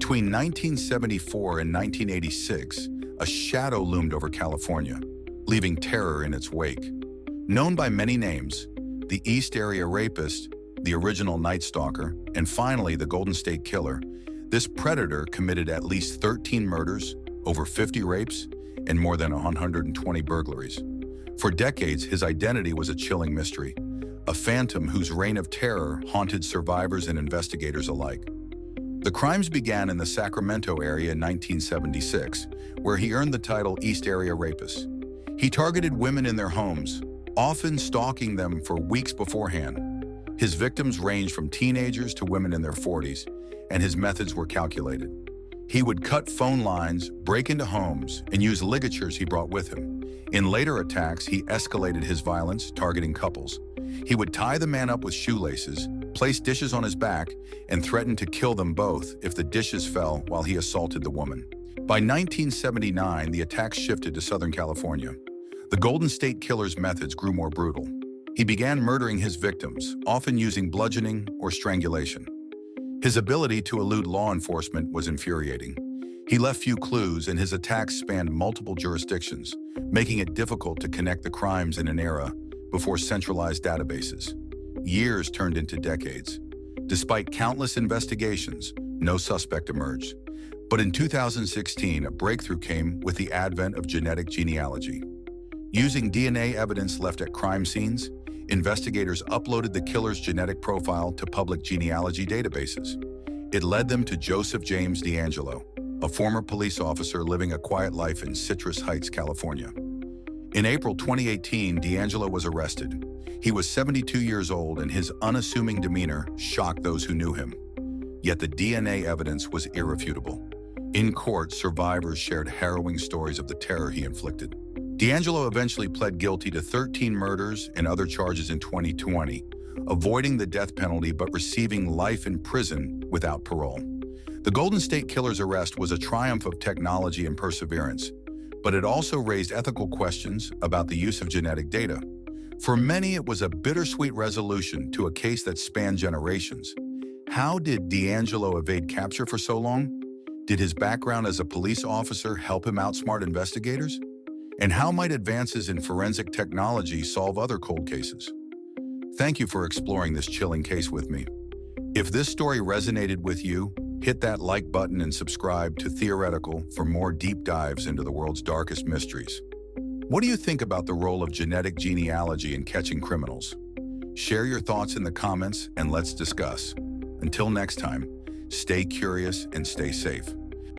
Between 1974 and 1986, a shadow loomed over California, leaving terror in its wake. Known by many names, the East Area Rapist, the original Night Stalker, and finally the Golden State Killer, this predator committed at least 13 murders, over 50 rapes, and more than 120 burglaries. For decades, his identity was a chilling mystery, a phantom whose reign of terror haunted survivors and investigators alike. The crimes began in the Sacramento area in 1976, where he earned the title East Area Rapist. He targeted women in their homes, often stalking them for weeks beforehand. His victims ranged from teenagers to women in their 40s, and his methods were calculated. He would cut phone lines, break into homes, and use ligatures he brought with him. In later attacks, he escalated his violence, targeting couples. He would tie the man up with shoelaces, place dishes on his back, and threaten to kill them both if the dishes fell while he assaulted the woman. By 1979, the attacks shifted to Southern California. The Golden State Killer's methods grew more brutal. He began murdering his victims, often using bludgeoning or strangulation. His ability to elude law enforcement was infuriating. He left few clues, and his attacks spanned multiple jurisdictions, making it difficult to connect the crimes in an era before centralized databases. Years turned into decades. Despite countless investigations, no suspect emerged. But in 2016, a breakthrough came with the advent of genetic genealogy. Using DNA evidence left at crime scenes, investigators uploaded the killer's genetic profile to public genealogy databases. It led them to Joseph James DeAngelo, a former police officer living a quiet life in Citrus Heights, California. In April 2018, DeAngelo was arrested. He was 72 years old, and his unassuming demeanor shocked those who knew him. Yet the DNA evidence was irrefutable. In court, survivors shared harrowing stories of the terror he inflicted. DeAngelo eventually pled guilty to 13 murders and other charges in 2020, avoiding the death penalty but receiving life in prison without parole. The Golden State Killer's arrest was a triumph of technology and perseverance, but it also raised ethical questions about the use of genetic data. For many, it was a bittersweet resolution to a case that spanned generations. How did DeAngelo evade capture for so long? Did his background as a police officer help him outsmart investigators? And how might advances in forensic technology solve other cold cases? Thank you for exploring this chilling case with me. If this story resonated with you, hit that like button and subscribe to Theoretical for more deep dives into the world's darkest mysteries. What do you think about the role of genetic genealogy in catching criminals? Share your thoughts in the comments and let's discuss. Until next time, stay curious and stay safe.